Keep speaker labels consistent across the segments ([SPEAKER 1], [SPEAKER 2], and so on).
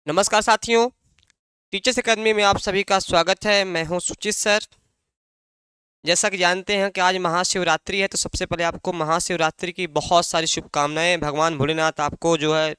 [SPEAKER 1] नमस्कार साथियों, teachers academy में आप सभी का स्वागत है। मैं हूं सुचित सर। जैसा कि जानते हैं कि आज महाशिवरात्रि है, तो सबसे पहले आपको महाशिवरात्रि की बहुत सारी शुभकामनाएं। भगवान भोलेनाथ आपको जो है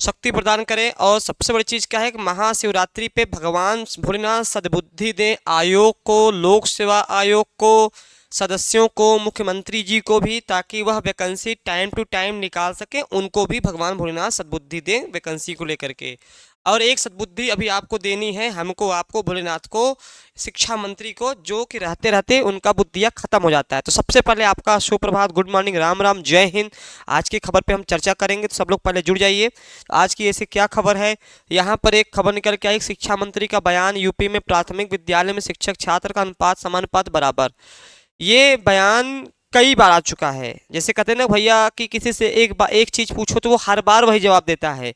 [SPEAKER 1] शक्ति प्रदान करें। और सबसे बड़ी चीज़ क्या है कि महाशिवरात्रि पे भगवान भोलेनाथ सद्बुद्धि दें आयोग को, लोक सेवा आयोग को, सदस्यों को, मुख्यमंत्री जी को भी, ताकि वह वैकेंसी टाइम टू टाइम निकाल सके। उनको भी भगवान भोलेनाथ सद्बुद्धि दें वैकेंसी को लेकर के। और एक सद्बुद्धि अभी आपको देनी है, हमको, आपको, भोलेनाथ को, शिक्षा मंत्री को, जो कि रहते रहते उनका बुद्धिया खत्म हो जाता है। तो सबसे पहले आपका सुप्रभात, गुड मॉर्निंग, राम राम, जय हिंद। आज की खबर पे हम चर्चा करेंगे, तो सब लोग पहले जुड़ जाइए। आज की ऐसी क्या खबर है, यहाँ पर एक खबर निकल के आई, शिक्षा मंत्री का बयान, यूपी में प्राथमिक विद्यालय में शिक्षक छात्र का अनुपात समानुपात बराबर। ये बयान कई बार आ चुका है। जैसे कहते हैं ना भैया कि किसी से एक चीज पूछो तो वो हर बार वही जवाब देता है।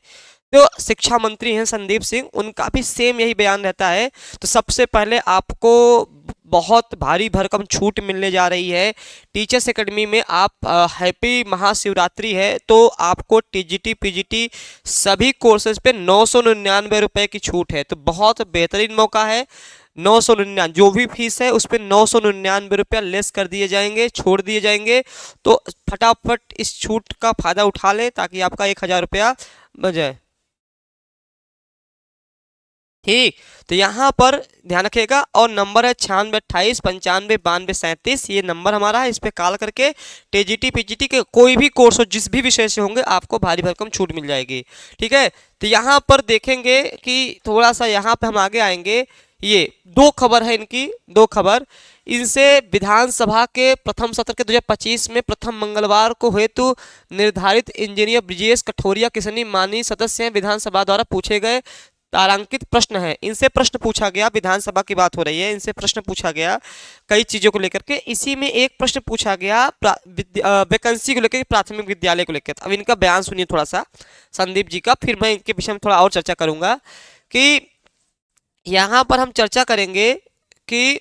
[SPEAKER 1] तो शिक्षा मंत्री हैं संदीप सिंह, उनका भी सेम यही बयान रहता है। तो सबसे पहले आपको बहुत भारी भरकम छूट मिलने जा रही है टीचर्स एकेडमी में। आप हैप्पी महाशिवरात्रि है, तो आपको टीजीटी पीजीटी सभी कोर्सेज पे 999 रुपए की छूट है। तो बहुत बेहतरीन मौका है। 999 जो भी फीस है उस पर 999 रुपया लेस कर दिए जाएंगे, छोड़ दिए जाएंगे। तो फटाफट इस छूट का फायदा उठा लें, ताकि आपका 1000 रुपया बच जाए। ठीक, तो यहाँ पर ध्यान रखिएगा। और नंबर है 9628 95 92 37। ये नंबर हमारा है, इस पे कॉल करके टीजीटी पीजीटी के कोई भी कोर्स हो, जिस भी विषय से होंगे, आपको भारी भरकम छूट मिल जाएगी। ठीक है, तो यहाँ पर देखेंगे कि थोड़ा सा यहाँ पे हम आगे आएंगे। ये दो खबर है इनकी, दो खबर। इनसे विधानसभा के प्रथम सत्र के 2025 में प्रथम मंगलवार को हेतु निर्धारित इंजीनियर ब्रिजेश कठोरिया किसनी माननीय सदस्य हैं, विधानसभा द्वारा पूछे गए तारांकित प्रश्न है। इनसे प्रश्न पूछा गया, विधानसभा की बात हो रही है, इनसे प्रश्न पूछा गया कई चीजों को लेकर के। इसी में एक प्रश्न पूछा गया वैकेंसी को लेकर, प्राथमिक विद्यालय को लेकर। अब इनका बयान सुनिए थोड़ा सा संदीप जी का, फिर मैं इनके विषय में थोड़ा और चर्चा करूंगा। कि यहाँ पर हम चर्चा करेंगे कि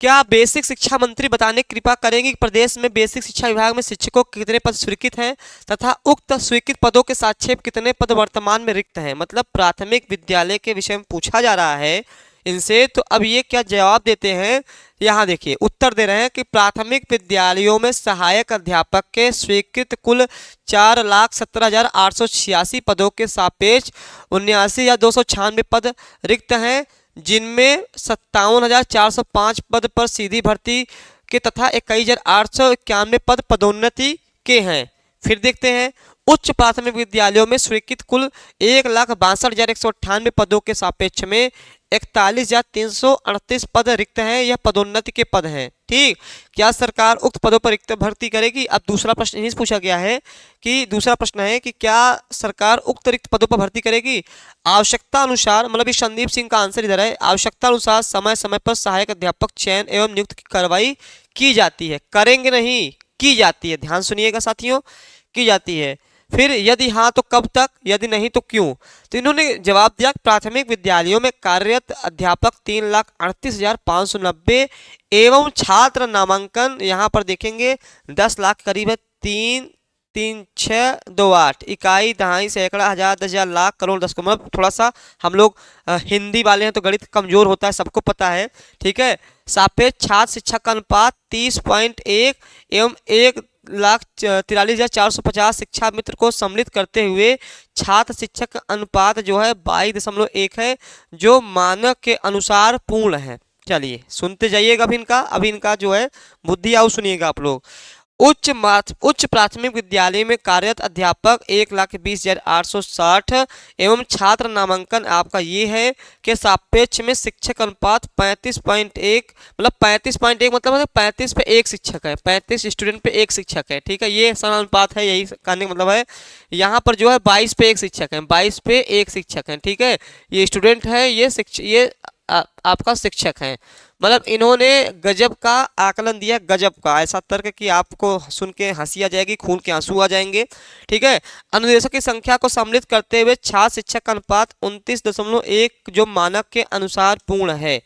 [SPEAKER 1] क्या बेसिक शिक्षा मंत्री बताने की कृपा करेंगे कि प्रदेश में बेसिक शिक्षा विभाग में शिक्षकों के कितने पद स्वीकृत हैं, तथा उक्त स्वीकृत पदों के सापेक्ष कितने पद वर्तमान में रिक्त हैं। मतलब प्राथमिक विद्यालय के विषय में पूछा जा रहा है इनसे। तो अब ये क्या जवाब देते हैं, यहाँ देखिए उत्तर दे रहे हैं कि प्राथमिक विद्यालयों में सहायक अध्यापक के स्वीकृत कुल 4,17,886 पदों के सापेक्ष 79,296 पद रिक्त हैं, जिनमें 57,405 पद पर सीधी भर्ती के तथा 21,891 पद पदोन्नति के हैं। फिर देखते हैं, उच्च प्राथमिक विद्यालयों में स्वीकृत कुल 1,62,198 पदों के सापेक्ष में 41,338 पद रिक्त हैं, यह पदोन्नति के पद हैं। ठीक, क्या सरकार उक्त पदों पर रिक्त भर्ती करेगी। अब दूसरा प्रश्न यही पूछा गया है कि दूसरा प्रश्न है कि क्या सरकार उक्त रिक्त पदों पर भर्ती करेगी। आवश्यकता अनुसार, मतलब ये संदीप सिंह का आंसर इधर है, आवश्यकता अनुसार समय समय पर सहायक अध्यापक चयन एवं नियुक्त की कार्रवाई की जाती है। करेंगे नहीं, की जाती है। ध्यान सुनिएगा साथियों, की जाती है। फिर यदि हाँ तो कब तक, यदि नहीं तो क्यों। तो इन्होंने जवाब दिया प्राथमिक विद्यालयों में कार्यरत अध्यापक 3,38,590 एवं छात्र नामांकन यहाँ पर देखेंगे 10 लाख करीब है। 3,36,28 इकाई दहाई सैकड़ा हजार 10,000 लाख करोड़ 10 को, मतलब थोड़ा सा हम लोग हिंदी वाले हैं तो गणित कमजोर होता है, सबको पता है। ठीक है, सापेक्ष छात्र शिक्षक का अनुपात 30.1 एवं 1,43,450 शिक्षा मित्र को सम्मिलित करते हुए छात्र शिक्षक अनुपात जो है 22.1 है, जो मानक के अनुसार पूर्ण है। चलिए सुनते जाइएगा। अभी इनका जो है बुद्धि आओ सुनिएगा आप लोग। उच्च प्राथमिक विद्यालय में कार्यरत अध्यापक 1,20,860 एवं छात्र नामांकन आपका ये है कि सापेक्ष में शिक्षक अनुपात 35.1, मतलब 35.1 मतलब 35 पे एक शिक्षक है, 35 स्टूडेंट पे एक शिक्षक है। ठीक है, ये समानुपात है, यही कहने का मतलब है। यहाँ पर जो है 22 पे एक शिक्षक है, 22 पे एक शिक्षक है। ठीक है, ये स्टूडेंट है, ये आपका शिक्षक है। मतलब इन्होंने गजब का आकलन दिया, गजब का, ऐसा तर्क कि आपको सुन के हंसी आ जाएगी, खून के आंसू आ जाएंगे। ठीक है, अनुदेशक की संख्या को सम्मिलित करते हुए छात्र शिक्षक का अनुपात 29.1 जो मानक के अनुसार पूर्ण है।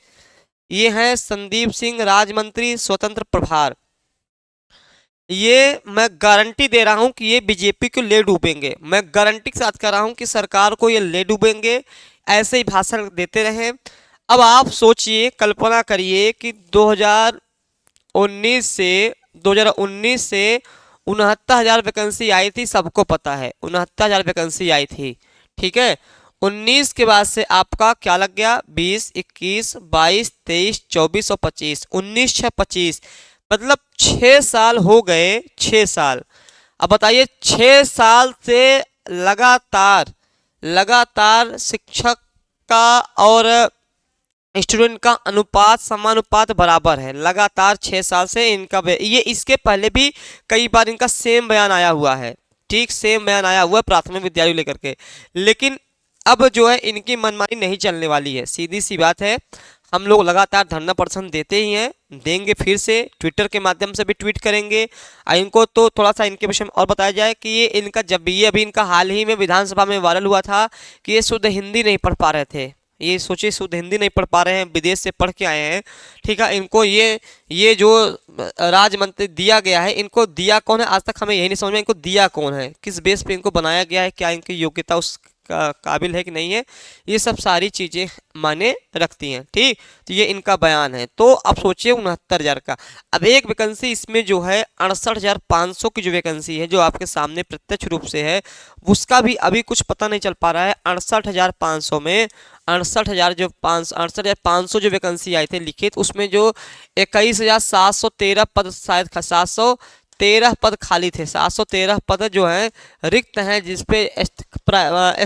[SPEAKER 1] ये है संदीप सिंह, राज्य मंत्री स्वतंत्र प्रभार। ये मैं गारंटी दे रहा हूं कि ये बीजेपी को ले डूबेंगे। मैं गारंटी के साथ कह रहा हूं कि सरकार को ये ले डूबेंगे, ऐसे ही भाषण देते रहें। अब आप सोचिए, कल्पना करिए कि 2019 से 69,000 वैकेंसी आई थी, सबको पता है 69,000 वैकेंसी आई थी, ठीक है। 19 के बाद से आपका क्या लग गया, 20, 21, 22, 23, 24 और 25, 19 6 25, मतलब 6 साल हो गए, 6 साल। अब बताइए 6 साल से लगातार लगातार शिक्षक का और स्टूडेंट का अनुपात समानुपात बराबर है, लगातार 6 साल से इनका ये इसके पहले भी कई बार इनका सेम बयान आया हुआ है, ठीक, सेम बयान आया हुआ है प्राथमिक विद्यालय लेकर के। लेकिन अब जो है इनकी मनमानी नहीं चलने वाली है, सीधी सी बात है। हम लोग लगातार धरना प्रदर्शन देते ही हैं, देंगे, फिर से ट्विटर के माध्यम से भी ट्वीट करेंगे। इनको तो थोड़ा सा इनके विषय में और बताया जाए कि ये इनका जब भी ये अभी इनका हाल ही में विधानसभा में वायरल हुआ था कि ये शुद्ध हिंदी नहीं पढ़ पा रहे थे। ये सोचिए, शुद्ध हिंदी नहीं पढ़ पा रहे हैं, विदेश से पढ़ के आए हैं, ठीक है। इनको ये जो राज्य मंत्री दिया गया है, इनको दिया कौन है, आज तक हमें यही नहीं समझ में इनको दिया कौन है, किस बेस पे इनको बनाया गया है, क्या इनकी योग्यता उस काबिल है कि नहीं है, ये सब सारी चीज़ें माने रखती हैं, ठीक। तो ये इनका बयान है। तो अब सोचिए 69,000 का, अब एक वैकेंसी इसमें जो है 68,500 की जो वैकेंसी है, जो आपके सामने प्रत्यक्ष रूप से है, उसका भी अभी कुछ पता नहीं चल पा रहा है। 68,500 में 68,500 जो वैकेंसी आई थी लिखित, उसमें जो 21,713 पद, शायद 713 पद खाली थे, 713 पद जो हैं रिक्त हैं, जिसपे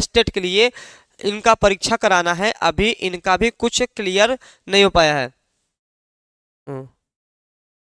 [SPEAKER 1] स्टेट के लिए इनका परीक्षा कराना है। अभी इनका भी कुछ क्लियर नहीं हो पाया है,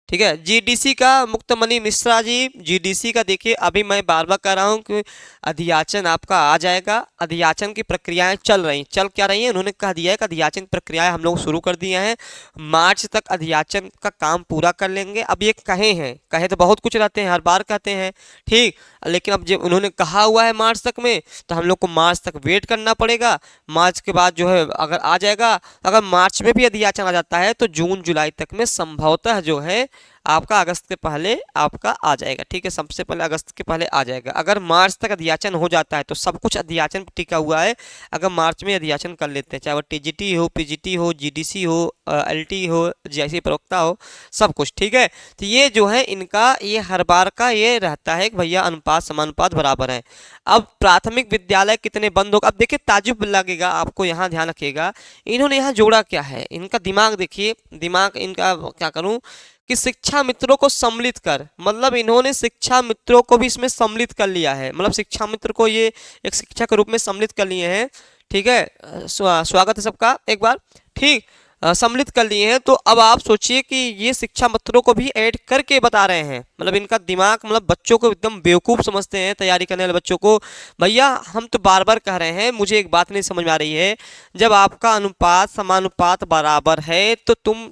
[SPEAKER 1] ठीक है। जीडीसी का मुक्तमणि मिश्रा जी, जीडीसी का देखिए, अभी मैं बार बार कह रहा हूँ कि अधियाचन आपका आ जाएगा। अधियाचन की प्रक्रियाएं चल क्या रही हैं, उन्होंने कह दिया है कि अधियाचन प्रक्रियाएं हम लोग शुरू कर दिए हैं, मार्च तक अधियाचन का काम पूरा कर लेंगे। अब ये कहे तो बहुत कुछ रहते हैं, हर बार कहते हैं, ठीक, लेकिन अब जब उन्होंने कहा हुआ है मार्च तक में, तो हम लोग को मार्च तक वेट करना पड़ेगा। मार्च के बाद जो है अगर आ जाएगा, अगर मार्च में भी अधियाचन आ जाता है तो जून जुलाई तक में संभवतः जो है आपका अगस्त के पहले आपका आ जाएगा, ठीक है, सबसे पहले अगस्त के पहले आ जाएगा। अगर मार्च तक अधियाचन हो जाता है तो सब कुछ अधियाचन टिका हुआ है। अगर मार्च में अधियाचन कर लेते हैं, चाहे वो टीजीटी हो, पीजीटी हो, जीडीसी हो, एलटी हो, जैसी प्रवक्ता हो, सब कुछ, ठीक है। तो ये जो है इनका ये हर बार का ये रहता है कि भैया अनुपात समानुपात बराबर है। अब प्राथमिक विद्यालय कितने बंद होगा, अब देखिए ताजुब लगेगा आपको, यहाँ ध्यान रखिएगा, इन्होंने यहाँ जोड़ा क्या है, इनका दिमाग देखिए, दिमाग इनका क्या करूँ कि शिक्षा मित्रों को सम्मिलित कर, मतलब इन्होंने शिक्षा मित्रों को भी इसमें सम्मिलित कर लिया है, मतलब शिक्षा मित्र को ये एक शिक्षा के रूप में सम्मिलित कर लिए हैं, ठीक है। स्वागत है सबका एक बार, ठीक, सम्मिलित कर लिए हैं। तो अब आप सोचिए कि ये शिक्षा मित्रों को भी ऐड करके बता रहे हैं, मतलब इनका दिमाग, मतलब बच्चों को एकदम बेवकूफ़ समझते हैं, तैयारी करने वाले बच्चों को। भैया हम तो बार बार कह रहे हैं, मुझे एक बात नहीं समझ में आ रही है, जब आपका अनुपात समानुपात बराबर है तो तुम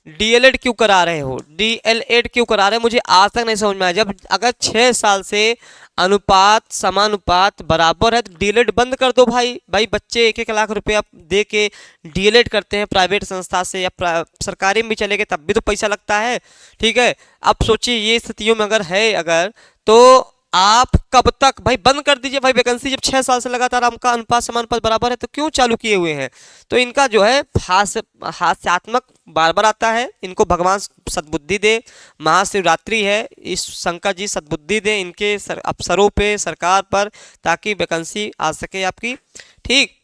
[SPEAKER 1] डीएलएड क्यों करा रहे हो, डीएलएड क्यों करा रहे हैं, मुझे आज तक नहीं समझ में आया। जब अगर 6 साल से अनुपात समानुपात बराबर है तो डीएलएड बंद कर दो भाई। बच्चे 1-1 लाख रुपया दे के डीएलएड करते हैं प्राइवेट संस्था से, या सरकारी में भी चले गए तब भी तो पैसा लगता है, ठीक है। अब सोचिए ये स्थितियों में अगर है, अगर तो आप कब तक भाई बंद कर दीजिए भाई वैकेंसी, जब 6 साल से लगातार आपका अनुपात समानुपात बराबर है तो क्यों चालू किए हुए हैं। तो इनका जो है हास्यात्मक बार बार आता है, इनको भगवान सद्बुद्धि दे, महाशिवरात्रि है, इस शंकर जी सद्बुद्धि दे इनके अफसरों पे, सरकार पर, ताकि वैकेंसी आ सके आपकी, ठीक।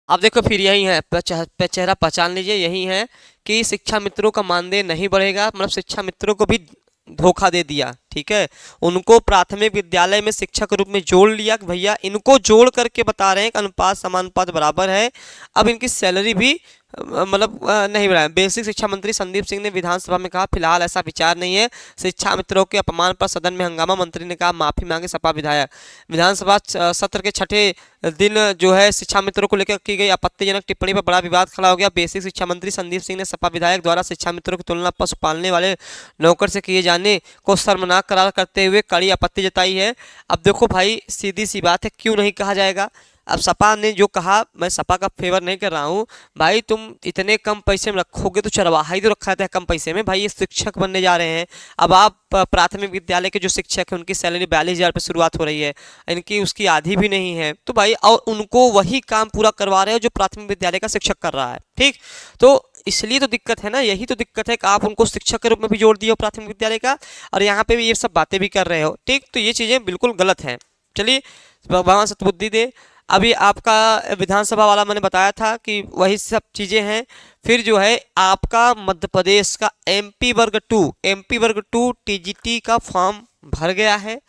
[SPEAKER 1] अब देखो फिर यही है, चेहरा पहचान लीजिए, यही है कि शिक्षा मित्रों का मानदेय नहीं बढ़ेगा, मतलब शिक्षा मित्रों को भी धोखा दे दिया, ठीक है। उनको प्राथमिक विद्यालय में शिक्षक के रूप में जोड़ लिया कि भैया इनको जोड़ करके बता रहे हैं कि अनुपात समानुपात बराबर है। अब इनकी सैलरी भी मतलब नहीं बढ़ाया। बेसिक शिक्षा मंत्री संदीप सिंह ने विधानसभा में कहा फिलहाल ऐसा विचार नहीं है। शिक्षा मित्रों के अपमान पर सदन में हंगामा, मंत्री ने कहा माफी मांगे सपा विधायक। विधानसभा सत्र के छठे दिन जो है शिक्षा मित्रों को लेकर की गई आपत्तिजनक टिप्पणी पर बड़ा विवाद खड़ा हो गया। बेसिक शिक्षा मंत्री संदीप सिंह ने सपा विधायक द्वारा शिक्षा मित्रों की तुलना पशु पालने वाले नौकर से किए जाने को शर्मनाक करार करते हुए कड़ी आपत्ति जताई है। अब देखो भाई सीधी सी बात है, क्यों नहीं कहा जाएगा। अब सपा ने जो कहा, मैं सपा का फेवर नहीं कर रहा हूँ भाई, तुम इतने कम पैसे में रखोगे तो चरवाहा ही तो रखा था कम पैसे में भाई, ये शिक्षक बनने जा रहे हैं। अब आप प्राथमिक विद्यालय के जो शिक्षक हैं उनकी सैलरी 42,000 रुपये शुरुआत हो रही है, इनकी उसकी आधी भी नहीं है, तो भाई और उनको वही काम पूरा करवा रहे हो जो प्राथमिक विद्यालय का शिक्षक कर रहा है। ठीक, तो इसलिए तो दिक्कत है ना, यही तो दिक्कत है कि आप उनको शिक्षक के रूप में भी जोड़ दिए हो प्राथमिक विद्यालय का, और यहाँ पे भी ये सब बातें भी कर रहे हो। ठीक, तो ये चीज़ें बिल्कुल गलत हैं। चलिए, भगवान सतबुद्धि दे। अभी आपका विधानसभा वाला मैंने बताया था कि वही सब चीज़ें हैं। फिर जो है आपका मध्य प्रदेश का एमपी वर्ग 2 टीजीटी का फॉर्म भर गया है।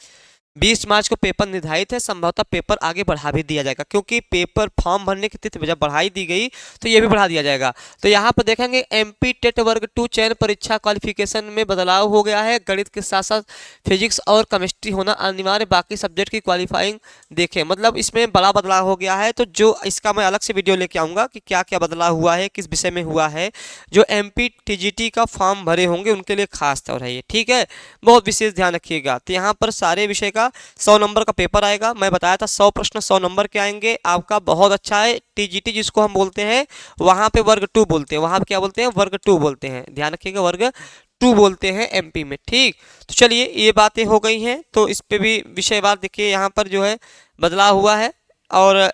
[SPEAKER 1] 20 मार्च को पेपर निर्धारित है, संभवतः पेपर आगे बढ़ा भी दिया जाएगा, क्योंकि पेपर फॉर्म भरने की तिथि जब बढ़ाई दी गई तो ये भी बढ़ा दिया जाएगा। तो यहाँ पर देखेंगे एमपी टेट वर्ग 2 चयन परीक्षा क्वालिफिकेशन में बदलाव हो गया है। गणित के साथ साथ फिजिक्स और केमिस्ट्री होना अनिवार्य, बाकी सब्जेक्ट की क्वालिफाइंग देखें, मतलब इसमें बड़ा बदलाव हो गया है। तो जो इसका मैं अलग से वीडियो लेके आऊँगा कि क्या क्या बदलाव हुआ है, किस विषय में हुआ है। जो एमपी टीजीटी का फॉर्म भरे होंगे उनके लिए खास तौर है ये, ठीक है, बहुत विशेष ध्यान रखिएगा। तो यहाँ पर सारे विषय का 100 नंबर का पेपर आएगा। मैं बताया था 100 प्रश्न 100 नंबर के आएंगे आपका, बहुत अच्छा है। टीजीटी जिसको हम बोलते हैं वहाँ पे वर्ग 2 बोलते हैं, वहाँ पे क्या बोलते हैं, वर्ग 2 बोलते हैं, ध्यान रखिएगा, वर्ग 2 बोलते हैं एमपी में। ठीक, तो चलिए ये बातें हो गई हैं, तो इस पे भी विषयवार देखिए यहाँ पर जो है बदलाव हुआ है। और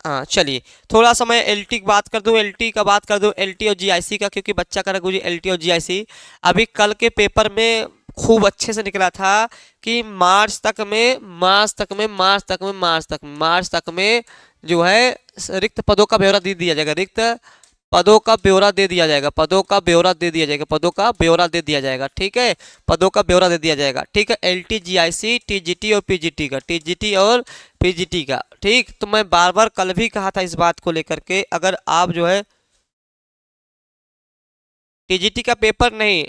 [SPEAKER 1] हाँ चलिए, थोड़ा सा मैं एलटी की बात कर दूं, एलटी और जीआईसी का, क्योंकि बच्चा कर गुजरी एलटी और जीआईसी। अभी कल के पेपर में खूब अच्छे से निकला था कि मार्च तक में जो है रिक्त पदों का ब्यौरा दे दिया जाएगा, पदों का ब्यौरा दे दिया जाएगा, ठीक है, पदों का ब्यौरा दे दिया जाएगा। ठीक है, एलटी जीआईसी टीजीटी और पीजीटी का। ठीक, तो मैं बार बार कल भी कहा था इस बात को लेकर के, अगर आप जो है टीजीटी का पेपर नहीं,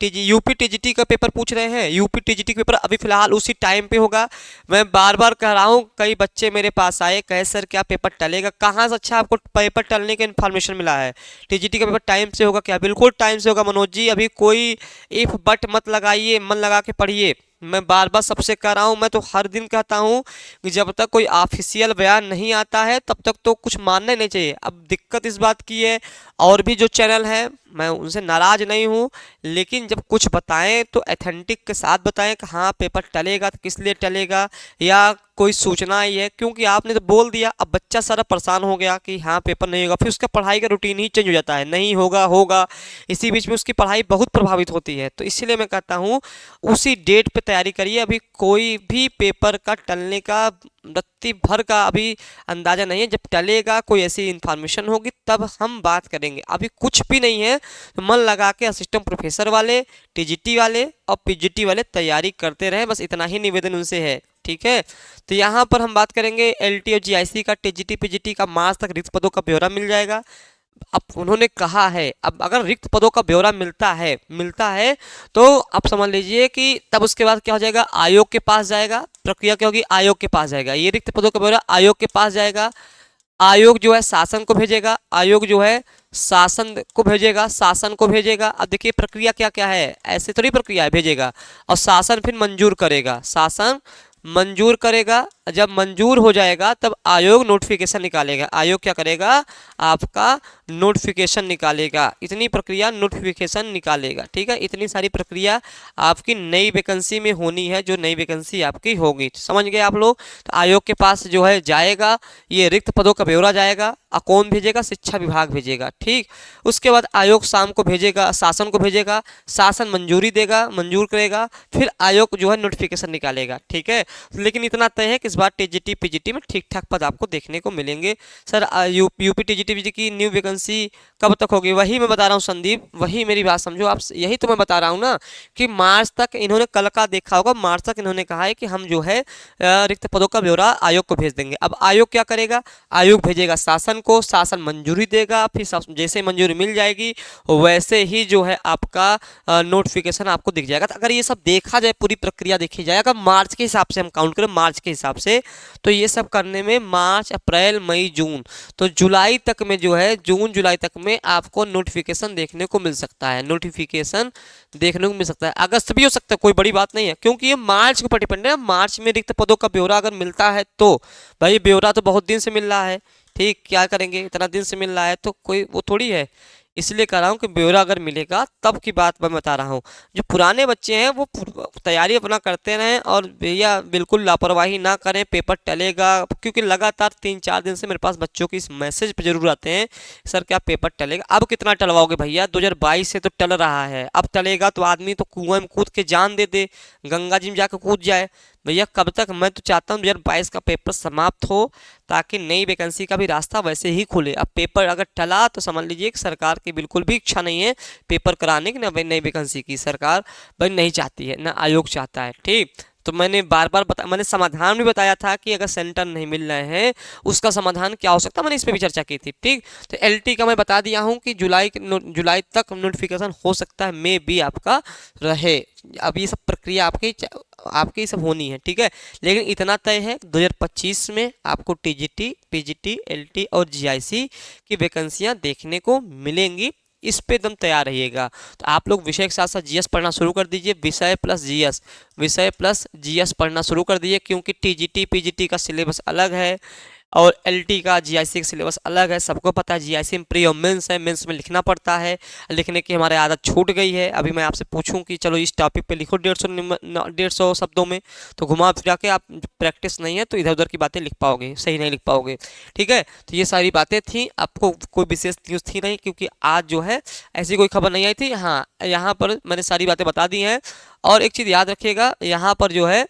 [SPEAKER 1] यूपी टीजीटी का पेपर पूछ रहे हैं, यूपी टीजीटी का पेपर अभी फिलहाल उसी टाइम पे होगा। मैं बार बार कह रहा हूँ, कई बच्चे मेरे पास आए, कहे सर क्या पेपर टलेगा, कहाँ से अच्छा आपको पेपर टलने का इन्फॉर्मेशन मिला है, टीजीटी का पेपर टाइम से होगा क्या, बिल्कुल टाइम से होगा मनोज जी, अभी कोई इफ बट मत लगाइए, मन लगा के पढ़िए। मैं बार बार सबसे कह रहा हूँ, मैं तो हर दिन कहता हूँ कि जब तक कोई ऑफिशियल बयान नहीं आता है तब तक तो कुछ मानना नहीं चाहिए। अब दिक्कत इस बात की है, और भी जो चैनल हैं मैं उनसे नाराज नहीं हूँ, लेकिन जब कुछ बताएं तो ऑथेंटिक के साथ बताएं कि हाँ पेपर टलेगा तो किस लिए टलेगा, या कोई सूचना आई है, क्योंकि आपने तो बोल दिया, अब बच्चा सारा परेशान हो गया कि हाँ पेपर नहीं होगा, फिर उसका पढ़ाई का रूटीन ही चेंज हो जाता है, नहीं होगा होगा, इसी बीच में उसकी पढ़ाई बहुत प्रभावित होती है। तो इसीलिए मैं कहता हूँ उसी डेट पे तैयारी करिए। अभी कोई भी पेपर का टलने का रत्ती भर का अभी अंदाजा नहीं है, जब टलेगा कोई ऐसी इन्फॉर्मेशन होगी तब हम बात करेंगे, अभी कुछ भी नहीं है। तो मन लगा के असिस्टेंट प्रोफेसर वाले, टीजीटी वाले और पीजीटी वाले तैयारी करते रहे, बस इतना ही निवेदन उनसे है। ठीक है, तो यहाँ पर हम बात करेंगे एलटी और जीआईसी का, टीजीटी पीजीटी का मार्च तक रिक्त पदों का ब्यौरा मिल जाएगा। अब उन्होंने कहा है, अब अगर रिक्त पदों का ब्यौरा मिलता है तो आप समझ लीजिए कि तब उसके बाद क्या हो जाएगा, आयोग के पास जाएगा, प्रक्रिया क्या होगी, आयोग के पास जाएगा, ये रिक्त पदों का ब्यौरा आयोग के पास जाएगा, आयोग जो है शासन को भेजेगा, शासन को भेजेगा। अब देखिए प्रक्रिया क्या क्या है, ऐसे थोड़ी प्रक्रिया है, भेजेगा और शासन फिर मंजूर करेगा, जब मंजूर हो जाएगा तब आयोग नोटिफिकेशन निकालेगा, आयोग क्या करेगा, आपका नोटिफिकेशन निकालेगा, इतनी प्रक्रिया नोटिफिकेशन निकालेगा। ठीक है, इतनी सारी प्रक्रिया आपकी नई वैकेंसी में होनी है, जो नई वैकेंसी आपकी होगी, समझ गए आप लोग। तो आयोग के पास जो है जाएगा, ये रिक्त पदों का ब्यौरा जाएगा, कौन भेजेगा, शिक्षा विभाग भेजेगा। ठीक, उसके बाद आयोग शाम को भेजेगा, शासन को भेजेगा, शासन मंजूरी देगा, मंजूर करेगा, फिर आयोग जो है नोटिफिकेशन निकालेगा। ठीक है, लेकिन इतना तय है कि इस बार टीजीटी पीजीटी में ठीक ठाक पद आपको देखने को मिलेंगे। सर यूपी टीजीटी पीजी की न्यू वैकेंसी कब तक होगी, वही मैं बता रहा हूँ संदीप, वही मेरी बात समझो आप, यही तो मैं बता रहा हूँ ना कि मार्च तक इन्होंने, कल का देखा होगा, मार्च तक इन्होंने कहा है कि हम जो है रिक्त पदों का ब्यौरा आयोग को भेज देंगे। अब आयोग क्या करेगा, आयोग भेजेगा शासन को, शासन मंजूरी देगा, फिर जैसे मंजूरी मिल जाएगी वैसे ही जो है आपका नोटिफिकेशन आपको दिख जाएगा। तो अगर ये सब देखा जाए, पूरी प्रक्रिया देखी जाए, अगर मार्च के हिसाब से हम काउंट करें, मार्च के हिसाब से। तो ये सब करने में मार्च, अप्रैल, मई, जून, तो जुलाई तक में जो है, जून जुलाई तक में आपको नोटिफिकेशन देखने को मिल सकता है, नोटिफिकेशन देखने को मिल सकता है। अगस्त भी हो सकता है, कोई बड़ी बात नहीं है, क्योंकि ये मार्च के ऊपर डिपेंड है। मार्च में रिक्त पदों का ब्यौरा अगर मिलता है तो भाई, ब्यौरा तो बहुत दिन से मिल रहा है, ठीक, क्या करेंगे, इतना दिन से मिल रहा है तो कोई वो थोड़ी है, इसलिए कह रहा हूँ कि ब्यौरा अगर मिलेगा तब की बात मैं बता रहा हूँ। जो पुराने बच्चे हैं वो तैयारी अपना करते रहें और भैया बिल्कुल लापरवाही ना करें, पेपर टलेगा, क्योंकि लगातार 3-4 दिन से मेरे पास बच्चों की इस मैसेज पे जरूर आते हैं, सर क्या पेपर टलेगा। अब कितना टलवाओगे भैया, 2022 से तो टल रहा है, अब टलेगा तो आदमी तो कुएं में कूद के जान दे दे, गंगा जी में जाकर कूद जाए भैया, कब तक। मैं तो चाहता हूँ 2022 का पेपर समाप्त हो ताकि नई वैकेंसी का भी रास्ता वैसे ही खुले। अब पेपर अगर टला तो समझ लीजिए कि सरकार की बिल्कुल भी इच्छा नहीं है पेपर कराने की, ना नई वैकेंसी की सरकार भाई नहीं चाहती है, ना आयोग चाहता है, ठीक। तो मैंने बार बार मैंने समाधान भी बताया था कि अगर सेंटर नहीं मिल रहे हैं उसका समाधान क्या हो सकता है, मैंने इस पर भी चर्चा की थी, ठीक। तो एलटी का मैं बता दिया हूँ कि जुलाई तक नोटिफिकेशन हो सकता है, मे भी आपका रहे। अब ये सब प्रक्रिया आपकी सब होनी है, ठीक है। लेकिन इतना तय है 2025 में आपको टीजीटी, पीजीटी, एलटी और जीआईसी की वैकेंसियां देखने को मिलेंगी, इस पे एकदम तैयार रहिएगा। तो आप लोग विषय के साथ साथ जीएस पढ़ना शुरू कर दीजिए, विषय प्लस जीएस, विषय प्लस जीएस पढ़ना शुरू कर दीजिए, क्योंकि टीजीटी पीजीटी का सिलेबस अलग है और एलटी का जीआईसी का सिलेबस अलग है। सबको पता है जीआईसी में प्री और मेंस है, मेंस में लिखना पड़ता है, लिखने की हमारी आदत छूट गई है। अभी मैं आपसे पूछूं कि चलो इस टॉपिक पे लिखो 150 शब्दों में, तो घुमा फिरा के आप प्रैक्टिस नहीं है तो इधर उधर की बातें लिख पाओगे, सही नहीं लिख पाओगे, ठीक है। तो ये सारी बातें थी, आपको कोई विशेष न्यूज़ थी नहीं, क्योंकि आज जो है ऐसी कोई खबर नहीं आई थी। हाँ, यहाँ पर मैंने सारी बातें बता दी हैं। और एक चीज़ याद रखिएगा, यहाँ पर जो है,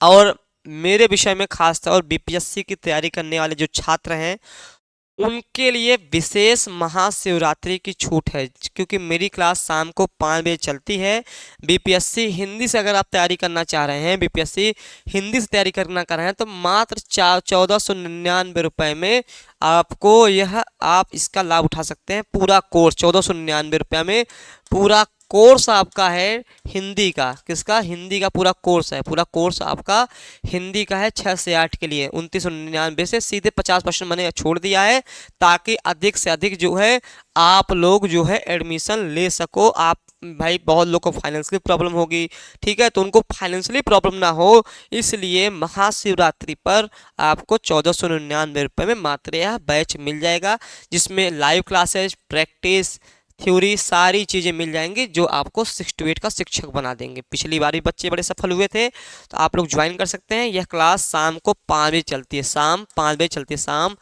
[SPEAKER 1] और मेरे विषय में खासतौर और बीपीएससी की तैयारी करने वाले जो छात्र हैं उनके लिए विशेष महाशिवरात्रि की छूट है, क्योंकि मेरी क्लास शाम को 5 बजे चलती है। बीपीएससी हिंदी से अगर आप तैयारी करना चाह रहे हैं, बीपीएससी हिंदी से तैयारी करना कर रहे हैं, तो मात्र 1499 रुपये में आपको आप इसका लाभ उठा सकते हैं। पूरा कोर्स 1499 रुपये में पूरा कोर्स आपका है हिंदी का, किसका, हिंदी का पूरा कोर्स है, पूरा कोर्स आपका हिंदी का है 6 से 8 के लिए 2999 से सीधे 50% मैंने छोड़ दिया है, ताकि अधिक से अधिक जो है आप लोग जो है एडमिशन ले सको। आप भाई बहुत लोग को फाइनेंशियली प्रॉब्लम होगी, ठीक है, तो उनको फाइनेंशियली प्रॉब्लम ना हो, इसलिए महाशिवरात्रि पर आपको 1499 रुपये में मात्र यह बैच मिल जाएगा, जिसमें लाइव क्लासेस, प्रैक्टिस, थ्योरी, सारी चीज़ें मिल जाएंगी जो आपको 6 to 8 का शिक्षक बना देंगे। पिछली बार भी बच्चे बड़े सफल हुए थे, तो आप लोग ज्वाइन कर सकते हैं। यह क्लास शाम को 5 बजे चलती है, शाम 5 बजे चलती है, शाम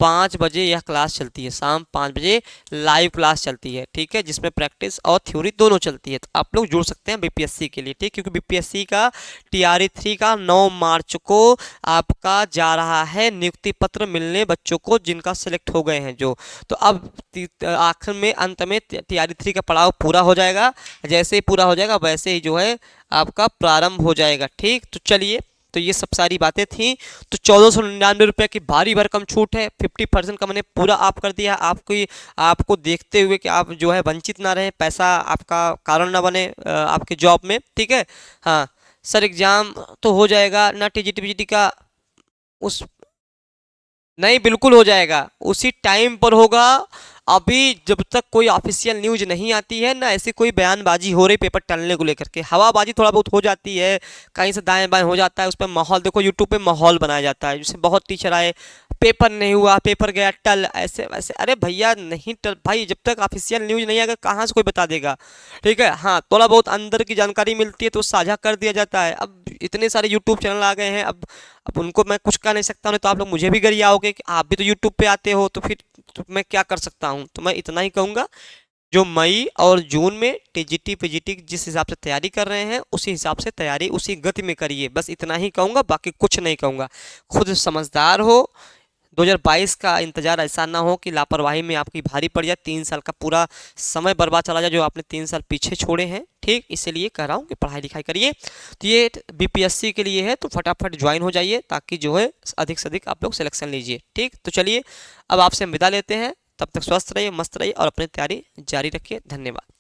[SPEAKER 1] 5 बजे यह क्लास चलती है, शाम 5 बजे लाइव क्लास चलती है, ठीक है, जिसमें प्रैक्टिस और थ्योरी दोनों चलती है। तो आप लोग जुड़ सकते हैं बीपीएससी के लिए, ठीक, क्योंकि बीपीएससी का टीआरई 3 का 9 मार्च को आपका जा रहा है नियुक्ति पत्र मिलने बच्चों को जिनका सिलेक्ट हो गए हैं जो। तो अब आखिर में अंत में टीआरई 3 का पड़ाव पूरा हो जाएगा, जैसे ही पूरा हो जाएगा वैसे ही जो है आपका प्रारंभ हो जाएगा, ठीक। तो चलिए, तो ये सब सारी बातें थी। तो 1499 रुपये की भारी भरकम छूट है, 50% का मैंने पूरा आप कर दिया आपको देखते हुए कि आप जो है वंचित ना रहें, पैसा आपका कारण ना बने आपके जॉब में, ठीक है। हाँ सर, एग्ज़ाम तो हो जाएगा ना टीजीटी पीजीटी का, उस नहीं बिल्कुल हो जाएगा, उसी टाइम पर होगा। अभी जब तक कोई ऑफिशियल न्यूज नहीं आती है ना, ऐसी कोई बयानबाजी हो रही पेपर टलने को लेकर के, हवाबाजी थोड़ा बहुत हो जाती है, कहीं से दाएं बाएं हो जाता है, उस पर माहौल देखो, यूट्यूब पे माहौल बनाया जाता है, जैसे बहुत टीचर आए, पेपर नहीं हुआ, पेपर गया टल, ऐसे वैसे। अरे भैया नहीं टल भाई, जब तक ऑफिशियल न्यूज नहीं आएगा कहाँ से कोई बता देगा, ठीक है। हाँ, थोड़ा बहुत अंदर की जानकारी मिलती है तो साझा कर दिया जाता है। अब इतने सारे यूट्यूब चैनल आ गए हैं, अब उनको मैं कुछ कह नहीं सकता, नहीं तो आप लोग मुझे भी गरियाओगे कि आप भी तो यूट्यूब पे आते हो, तो फिर तो मैं क्या कर सकता हूँ। तो मैं इतना ही कहूँगा, जो मई और जून में टीजीटी पीजीटी जिस हिसाब से तैयारी कर रहे हैं उसी हिसाब से तैयारी उसी गति में करिए, बस इतना ही कहूँगा, बाकी कुछ नहीं कहूँगा। खुद समझदार हो, 2022 का इंतजार ऐसा ना हो कि लापरवाही में आपकी भारी पड़ जाए, 3 साल का पूरा समय बर्बाद चला जाए जो आपने 3 साल पीछे छोड़े हैं, ठीक। इसीलिए कह रहा हूँ कि पढ़ाई लिखाई करिए। तो ये बीपीएससी के लिए है, तो फटाफट ज्वाइन हो जाइए ताकि जो है अधिक से अधिक आप लोग सिलेक्शन लीजिए, ठीक। तो चलिए अब आपसे हम विदा लेते हैं, तब तक स्वस्थ रहिए, मस्त रहिए और अपनी तैयारी जारी रखिए। धन्यवाद।